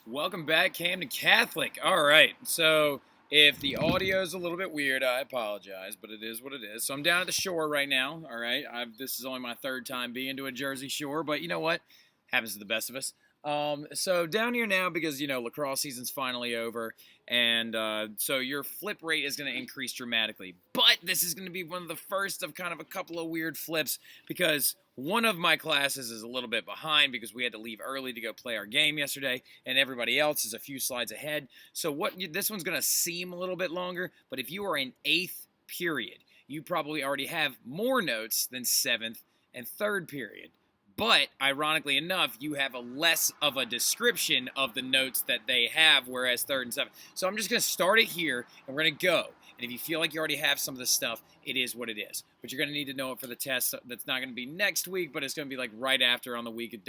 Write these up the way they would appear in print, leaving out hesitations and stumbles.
Welcome back, Camden Catholic. All right, so if the audio is a little bit weird, I apologize, but it is what it is. So I'm down at the shore right now. All right, this is only my third time being to a Jersey Shore, but you know what? Happens to the best of us. So down here now because lacrosse season's finally over, and so your flip rate is going to increase dramatically. But this is going to be one of the first of kind of a couple of weird flips because one of my classes is a little bit behind because we had to leave early to go play our game yesterday, and everybody else is a few slides ahead. So this one's going to seem a little bit longer, but if you are in 8th period, you probably already have more notes than 7th and 3rd period. But ironically enough, you have a less of a description of the notes that they have, whereas 3rd and 7th. So I'm just going to start it here, and we're going to go. And if you feel like you already have some of this stuff, it is what it is. But you're going to need to know it for the test. That's not going to be next week, but it's going to be like right after on the week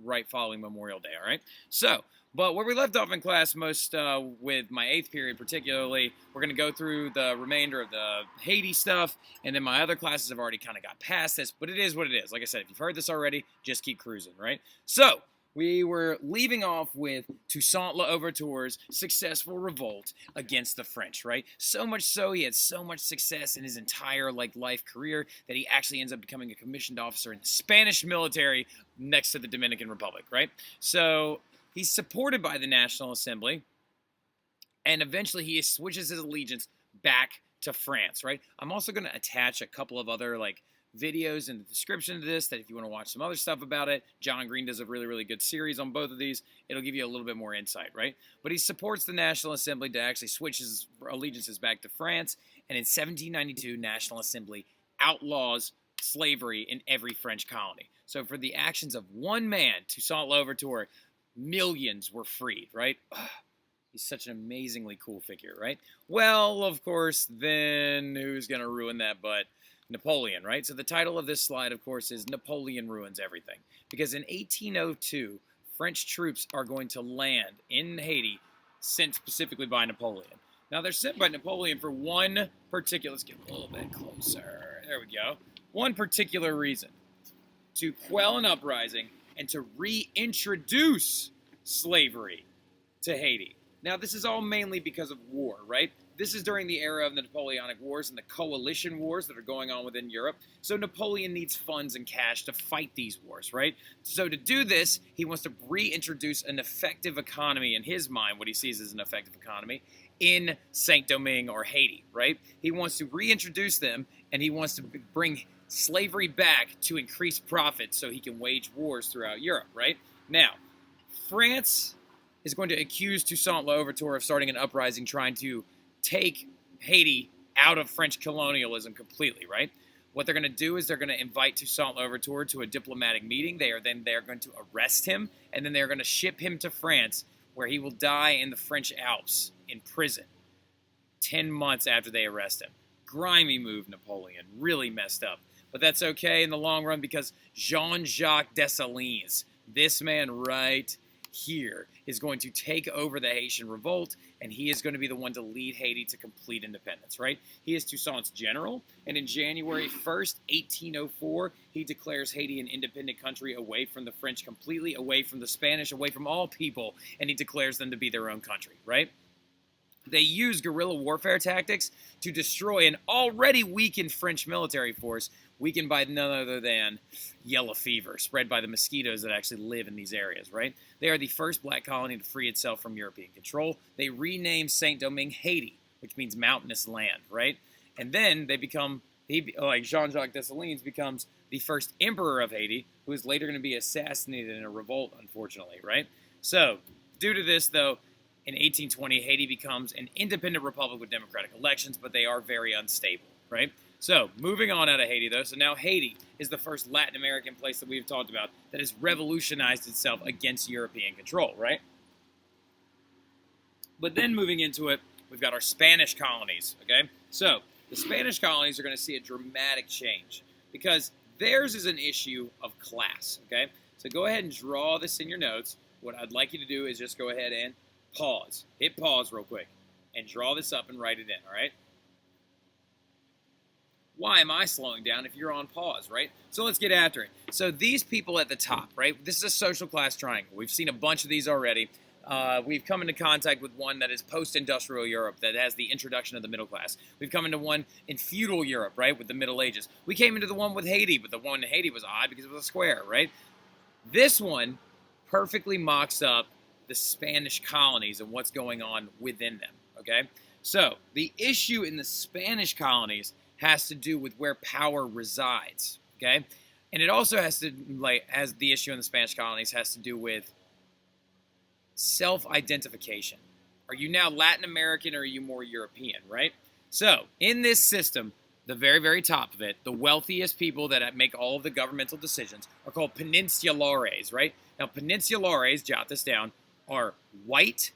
right following Memorial Day, all right? So, but where we left off in class most with my 8th period particularly, we're going to go through the remainder of the Haiti stuff, and then my other classes have already kind of got past this, but it is what it is. Like I said, if you've heard this already, just keep cruising, right? So, we were leaving off with Toussaint Louverture's successful revolt against the French, right? So much so, he had so much success in his entire life career that he actually ends up becoming a commissioned officer in the Spanish military next to the Dominican Republic, right? So he's supported by the National Assembly, and eventually he switches his allegiance back to France, right? I'm also going to attach a couple of other videos in the description of this that if you want to watch some other stuff about it. John Green does a really, really good series on both of these. It'll give you a little bit more insight, right? But he supports the National Assembly to actually switch his allegiances back to France, and in 1792, National Assembly outlaws slavery in every French colony. So for the actions of one man, Toussaint Louverture, millions were freed, right? He's such an amazingly cool figure, right? Well, of course, then who's going to ruin that but Napoleon, right? So the title of this slide, of course, is Napoleon Ruins Everything. Because in 1802, French troops are going to land in Haiti, sent specifically by Napoleon. Now, they're sent by Napoleon for one particular, let's get a little bit closer. There we go. One particular reason: to quell an uprising and to reintroduce slavery to Haiti. Now, this is all mainly because of war, right? This is during the era of the Napoleonic Wars and the coalition wars that are going on within Europe. So Napoleon needs funds and cash to fight these wars, right? So to do this, he wants to reintroduce an effective economy in his mind, what he sees as an effective economy, in Saint-Domingue or Haiti, right? He wants to reintroduce them, and he wants to bring slavery back to increase profit so he can wage wars throughout Europe, right? Now, France is going to accuse Toussaint Louverture of starting an uprising trying to take Haiti out of French colonialism completely, right? What they're going to do is they're going to invite Toussaint Louverture to a diplomatic meeting. They're going to arrest him, and then they're going to ship him to France, where he will die in the French Alps in prison 10 months after they arrest him. Grimy move, Napoleon. Really messed up. But that's okay in the long run because Jean-Jacques Dessalines, this man right here, is going to take over the Haitian revolt, and he is going to be the one to lead Haiti to complete independence, right? He is Toussaint's general, and in January 1st, 1804, he declares Haiti an independent country away from the French completely, away from the Spanish, away from all people, and he declares them to be their own country, right? They use guerrilla warfare tactics to destroy an already weakened French military force, weakened by none other than yellow fever, spread by the mosquitoes that actually live in these areas, right? They are the first black colony to free itself from European control. They rename Saint-Domingue Haiti, which means mountainous land, right? And then they become, Jean-Jacques Dessalines becomes the first emperor of Haiti, who is later going to be assassinated in a revolt, unfortunately, right? So, due to this, though, in 1820, Haiti becomes an independent republic with democratic elections, but they are very unstable, right? So, moving on out of Haiti, though, so now Haiti is the first Latin American place that we've talked about that has revolutionized itself against European control, right? But then moving into it, we've got our Spanish colonies, okay? So, the Spanish colonies are going to see a dramatic change because theirs is an issue of class, okay? So go ahead and draw this in your notes. What I'd like you to do is just go ahead and pause. Hit pause real quick and draw this up and write it in, all right? Why am I slowing down if you're on pause, right? So let's get after it. So these people at the top, right? This is a social class triangle. We've seen a bunch of these already. We've come into contact with one that is post-industrial Europe that has the introduction of the middle class. We've come into one in feudal Europe, right, with the Middle Ages. We came into the one with Haiti, but the one in Haiti was odd because it was a square, right? This one perfectly mocks up the Spanish colonies and what's going on within them, okay? So the issue in the Spanish colonies has to do with where power resides, okay? And it also has to, as the issue in the Spanish colonies has to do with self-identification. Are you now Latin American or are you more European, right? So in this system, the very, very top of it, the wealthiest people that make all of the governmental decisions are called peninsulares, right? Now, peninsulares, jot this down, are white,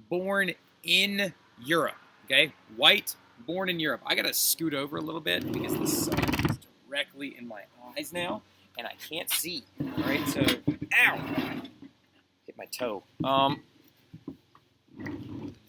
born in Europe, okay? White, born in Europe. I got to scoot over a little bit because the sun is directly in my eyes now, and I can't see, all right? So, ow! Hit my toe.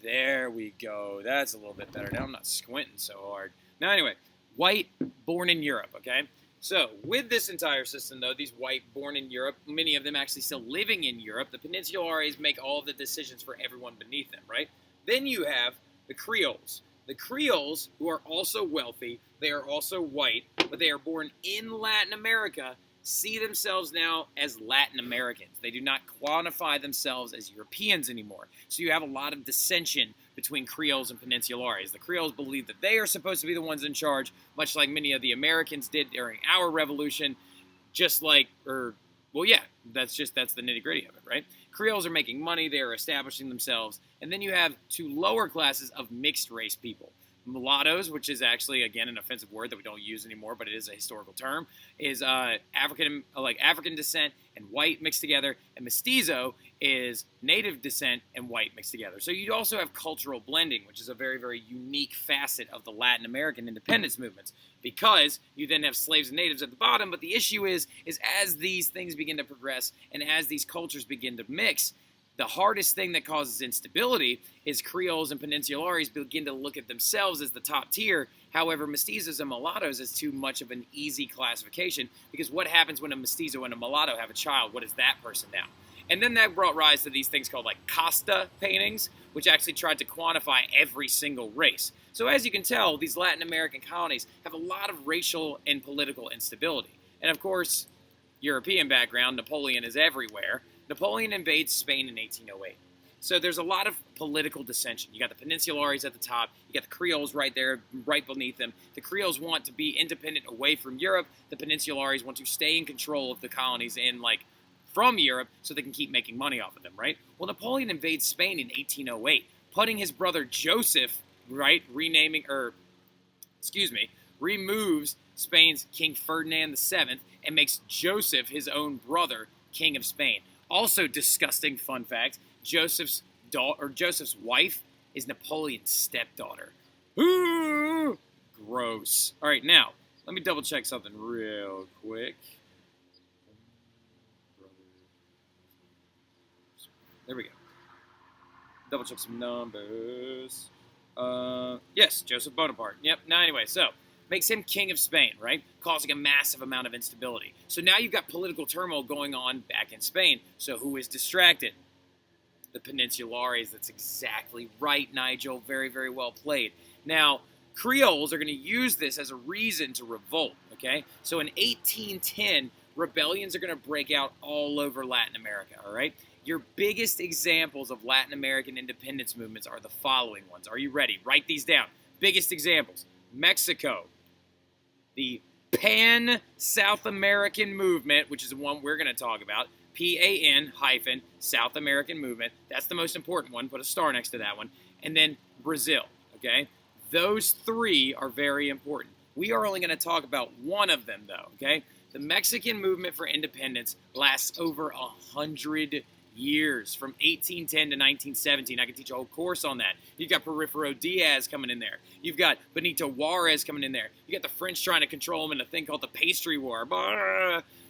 There we go. That's a little bit better. Now I'm not squinting so hard. Now, anyway, white, born in Europe, okay? So, with this entire system, though, these white, born in Europe, many of them actually still living in Europe, the peninsulares make all of the decisions for everyone beneath them, right? Then you have the Creoles. The Creoles, who are also wealthy, they are also white, but they are born in Latin America, see themselves now as Latin Americans. They do not quantify themselves as Europeans anymore. So you have a lot of dissension between Creoles and Peninsulares. The Creoles believe that they are supposed to be the ones in charge, much like many of the Americans did during our revolution, just like, well, yeah, that's the nitty-gritty of it, right? Creoles are making money, they are establishing themselves, and then you have two lower classes of mixed-race people. Mulattoes, which is actually, again, an offensive word that we don't use anymore, but it is a historical term, is African descent and white mixed together, and mestizo is native descent and white mixed together. So you also have cultural blending, which is a very, very unique facet of the Latin American independence movements, because you then have slaves and natives at the bottom, but the issue is as these things begin to progress and as these cultures begin to mix, the hardest thing that causes instability is Creoles and Peninsulares begin to look at themselves as the top tier. However, mestizos and mulattoes is too much of an easy classification, because what happens when a mestizo and a mulatto have a child? What is that person now? And then that brought rise to these things called like casta paintings, which actually tried to quantify every single race. So as you can tell, these Latin American colonies have a lot of racial and political instability. And of course, European background, Napoleon is everywhere. Napoleon invades Spain in 1808. So there's a lot of political dissension. You got the Peninsulares at the top. You got the Creoles right there, right beneath them. The Creoles want to be independent away from Europe. The Peninsulares want to stay in control of the colonies from Europe so they can keep making money off of them, right? Well, Napoleon invades Spain in 1808, putting his brother Joseph, right, removes Spain's King Ferdinand VII and makes Joseph his own brother King of Spain. Also disgusting fun fact, Joseph's wife is Napoleon's stepdaughter. Ooh, gross. All right, now, let me double check something real quick. There we go. Double check some numbers. Yes, Joseph Bonaparte. Yep, now anyway, so makes him king of Spain, right? Causing a massive amount of instability. So now you've got political turmoil going on back in Spain. So who is distracted? The Peninsulares. That's exactly right, Nigel. Very, very well played. Now, Creoles are going to use this as a reason to revolt, okay? So in 1810, rebellions are going to break out all over Latin America, all right? Your biggest examples of Latin American independence movements are the following ones. Are you ready? Write these down. Biggest examples. Mexico. The Pan-South American Movement, which is the one we're going to talk about, Pan-South American Movement. That's the most important one. Put a star next to that one. And then Brazil, okay? Those three are very important. We are only going to talk about one of them, though, okay? The Mexican movement for independence lasts over 100 years, from 1810 to 1917. I can teach a whole course on that. You've got Porfirio Diaz coming in there. You've got Benito Juarez coming in there. You got the French trying to control them in a thing called the Pastry War.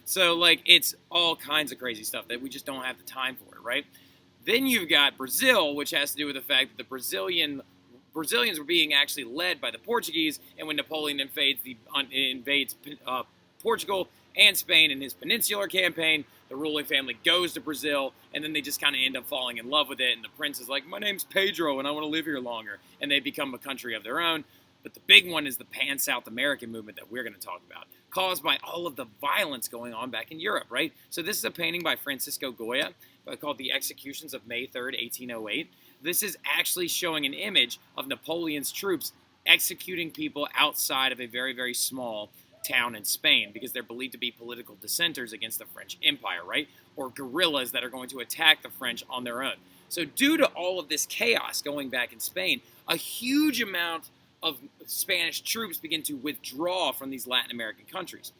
So, it's all kinds of crazy stuff that we just don't have the time for it, right? Then you've got Brazil, which has to do with the fact that the Brazilians were being actually led by the Portuguese, and when Napoleon invades Portugal, and Spain in his peninsular campaign. The ruling family goes to Brazil, and then they just kind of end up falling in love with it. And the prince is like, my name's Pedro, and I want to live here longer. And they become a country of their own. But the big one is the Pan-South American movement that we're going to talk about, caused by all of the violence going on back in Europe, right? So this is a painting by Francisco Goya called The Executions of May 3rd, 1808. This is actually showing an image of Napoleon's troops executing people outside of a very, very small town in Spain because they're believed to be political dissenters against the French Empire, right? Or guerrillas that are going to attack the French on their own. So due to all of this chaos going back in Spain, a huge amount of Spanish troops begin to withdraw from these Latin American countries.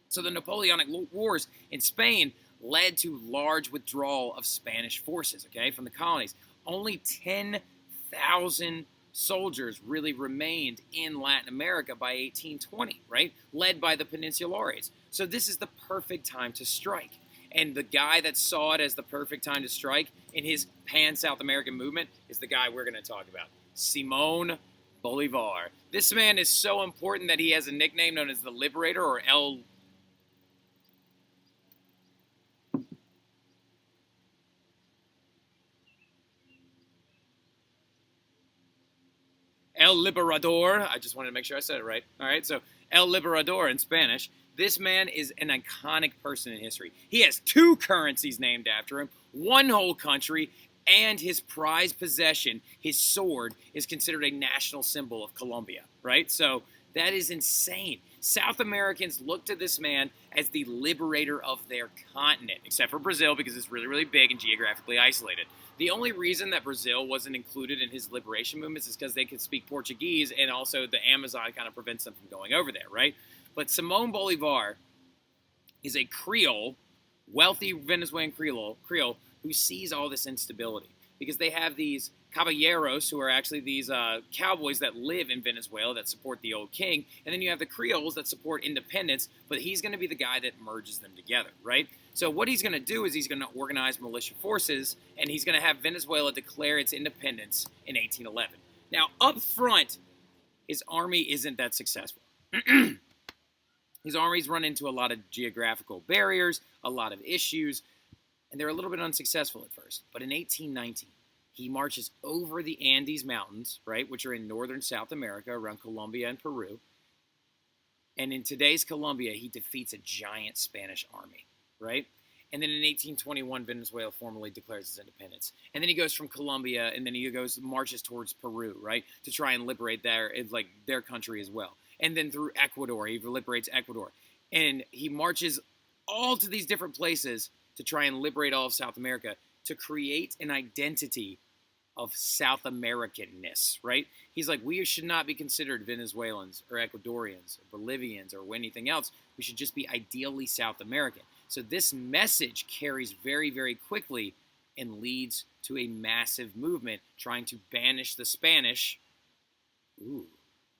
So the Napoleonic Wars in Spain led to large withdrawal of Spanish forces, okay, from the colonies. Only 10,000 soldiers really remained in Latin America by 1820, right? Led by the Peninsulares. So this is the perfect time to strike. And the guy that saw it as the perfect time to strike in his Pan-South American movement is the guy we're going to talk about, Simón Bolivar. This man is so important that he has a nickname known as the Liberator, or El Libertador. I just wanted to make sure I said it right. All right, so El Libertador in Spanish. This man is an iconic person in history. He has 2 currencies named after him, 1 whole country, and his prized possession, his sword, is considered a national symbol of Colombia, right? So that is insane. South Americans look to this man as the liberator of their continent, except for Brazil because it's really, really big and geographically isolated. The only reason that Brazil wasn't included in his liberation movements is because they could speak Portuguese, and also the Amazon kind of prevents them from going over there, right? But Simón Bolivar is a Creole, wealthy Venezuelan Creole who sees all this instability because they have these caballeros who are actually these cowboys that live in Venezuela that support the old king, and then you have the Creoles that support independence, but he's going to be the guy that merges them together, right? So what he's going to do is he's going to organize militia forces, and he's going to have Venezuela declare its independence in 1811. Now, up front, his army isn't that successful. His armies run into a lot of geographical barriers, a lot of issues, and they're a little bit unsuccessful at first. But in 1819, he marches over the Andes Mountains, right, which are in northern South America, around Colombia and Peru. And in today's Colombia, he defeats a giant Spanish army, right? And then in 1821, Venezuela formally declares its independence. And then he goes from Colombia, and then he marches towards Peru, right, to try and liberate their country as well. And then through Ecuador, he liberates Ecuador. And he marches all to these different places to try and liberate all of South America, to create an identity of South Americanness, right? He's like, we should not be considered Venezuelans or Ecuadorians or Bolivians or anything else. We should just be ideally South American. So this message carries very, very quickly and leads to a massive movement trying to banish the Spanish. Ooh,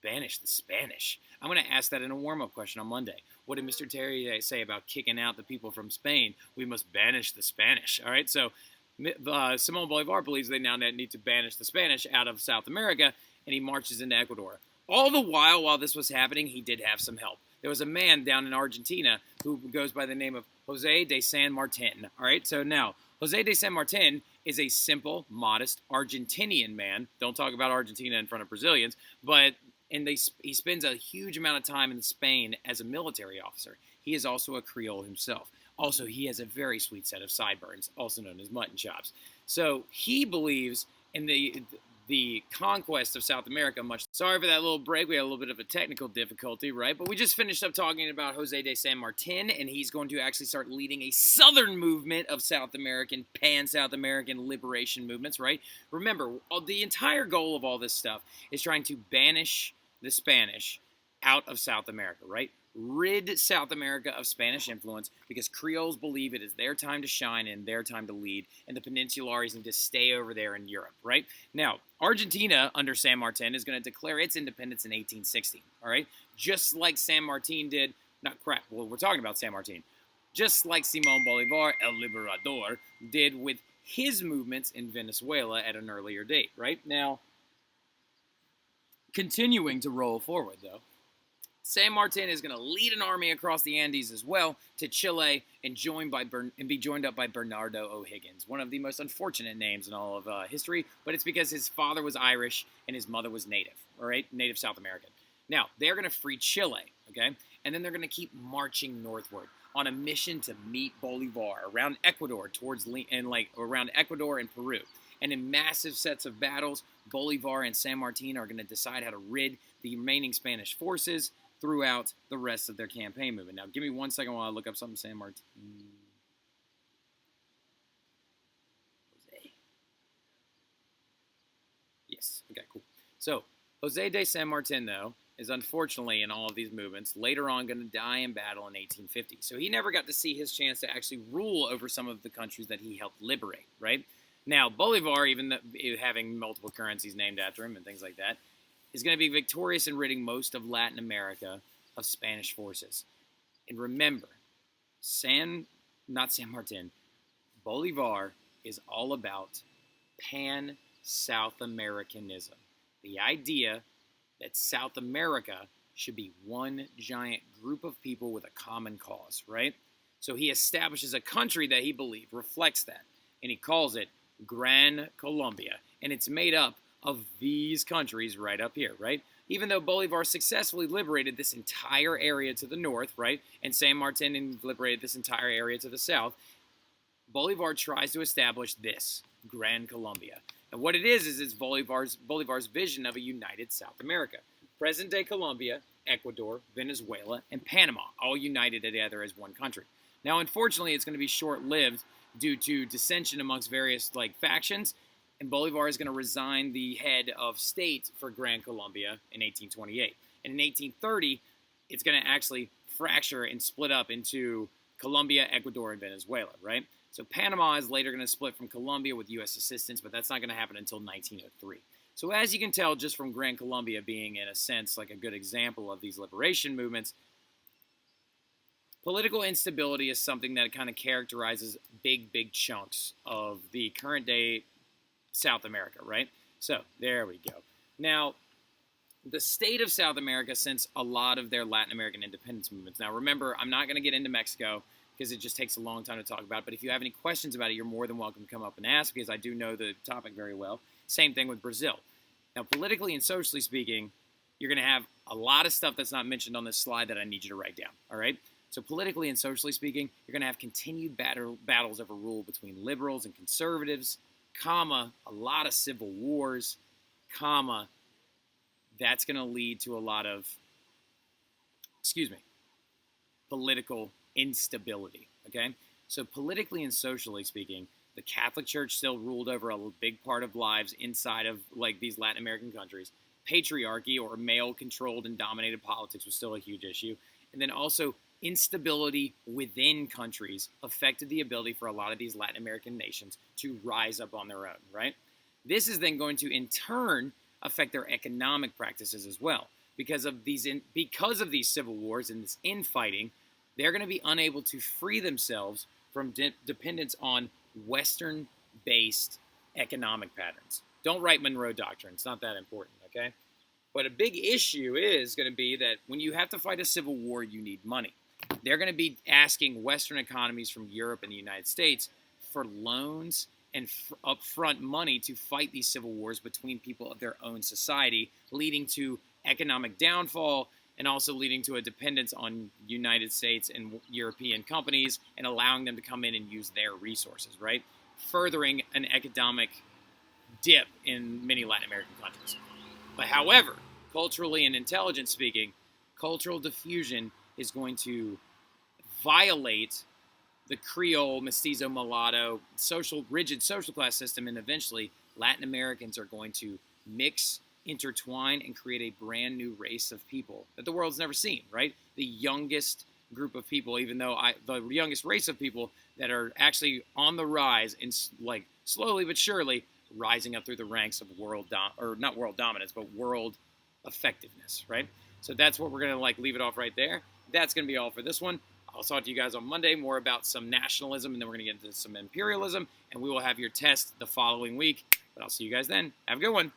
banish the Spanish. I'm going to ask that in a warm-up question on Monday. What did Mr. Terry say about kicking out the people from Spain? We must banish the Spanish. All right, so Simón Bolivar believes they now need to banish the Spanish out of South America, and he marches into Ecuador. All the while this was happening, he did have some help. There was a man down in Argentina who goes by the name of José de San Martin. All right, so now, José de San Martin is a simple, modest Argentinian man. Don't talk about Argentina in front of Brazilians, but he spends a huge amount of time in Spain as a military officer. He is also a Creole himself. Also, he has a very sweet set of sideburns, also known as mutton chops. So he believes in the conquest of South America much. Sorry for that little break. We had a little bit of a technical difficulty, right? But we just finished up talking about José de San Martin, and he's going to actually start leading a southern movement of South American, pan-South American liberation movements, right? Remember, the entire goal of all this stuff is trying to banish the Spanish out of South America, right? Rid South America of Spanish influence because Creoles believe it is their time to shine and their time to lead, and the Peninsulares need to stay over there in Europe, right? Now, Argentina, under San Martin, is going to declare its independence in 1860, all right? Just like San Martin did, we're talking about San Martin. Just like Simón Bolivar, El Libertador, did with his movements in Venezuela at an earlier date, right? Now, continuing to roll forward, though, San Martin is going to lead an army across the Andes as well to Chile and be joined up by Bernardo O'Higgins, one of the most unfortunate names in all of history, but it's because his father was Irish and his mother was native, all right, native South American. Now, they're going to free Chile, okay, and then they're going to keep marching northward on a mission to meet Bolivar around Ecuador around Ecuador and Peru. And in massive sets of battles, Bolivar and San Martin are going to decide how to rid the remaining Spanish forces throughout the rest of their campaign movement. Now, give me 1 second while I look up something. San Martin. Jose. Yes. Okay, cool. So, Jose de San Martin, though, is unfortunately in all of these movements later on going to die in battle in 1850. So he never got to see his chance to actually rule over some of the countries that he helped liberate, right? Now, Bolivar, even having multiple currencies named after him and things like that, is going to be victorious in ridding most of Latin America of Spanish forces. And remember, not San Martin, Bolivar is all about pan-South Americanism. The idea that South America should be one giant group of people with a common cause, right? So he establishes a country that he believes reflects that, and he calls it Gran Colombia, and it's made up of these countries right up here, right? Even though Bolivar successfully liberated this entire area to the north, right, and San Martin liberated this entire area to the south, Bolivar tries to establish this, Gran Colombia. And what it is it's Bolivar's vision of a united South America. Present-day Colombia, Ecuador, Venezuela, and Panama, all united together as one country. Now, unfortunately, it's going to be short-lived due to dissension amongst various factions, and Bolivar is going to resign the head of state for Gran Colombia in 1828. And in 1830, it's going to actually fracture and split up into Colombia, Ecuador, and Venezuela, right? So Panama is later going to split from Colombia with U.S. assistance, but that's not going to happen until 1903. So as you can tell, just from Gran Colombia being, in a sense, like a good example of these liberation movements, political instability is something that kind of characterizes big chunks of the current day South America, right? So there we go. Now, the state of South America since a lot of their Latin American independence movements. Now, remember, I'm not going to get into Mexico because it just takes a long time to talk about. But if you have any questions about it, you're more than welcome to come up and ask because I do know the topic very well. Same thing with Brazil. Now, politically and socially speaking, you're going to have a lot of stuff that's not mentioned on this slide that I need you to write down, all right? So politically and socially speaking, you're going to have continued battles over rule between liberals and conservatives, comma, a lot of civil wars, comma, that's going to lead to a lot of, political instability, okay? So politically and socially speaking, the Catholic Church still ruled over a big part of lives inside of these Latin American countries. Patriarchy, or male-controlled and dominated politics, was still a huge issue. And then also instability within countries affected the ability for a lot of these Latin American nations to rise up on their own, right? This is then going to, in turn, affect their economic practices as well. Because of these civil wars and this infighting, they're going to be unable to free themselves from dependence on Western-based economic patterns. Don't write Monroe Doctrine. It's not that important, okay? But a big issue is going to be that when you have to fight a civil war, you need money. They're going to be asking Western economies from Europe and the United States for loans and upfront money to fight these civil wars between people of their own society, leading to economic downfall and also leading to a dependence on United States and European companies and allowing them to come in and use their resources, right? Furthering an economic dip in many Latin American countries. But however, culturally and intelligence speaking, cultural diffusion is going to violate the Creole, Mestizo, Mulatto, rigid social class system, and eventually Latin Americans are going to mix, intertwine, and create a brand new race of people that the world's never seen, right? The youngest group of people, even though the youngest race of people that are actually on the rise and slowly but surely rising up through the ranks of not world dominance, but world effectiveness, right? So that's what we're going to leave it off right there. That's going to be all for this one. I'll talk to you guys on Monday more about some nationalism, and then we're going to get into some imperialism, and we will have your test the following week. But I'll see you guys then. Have a good one.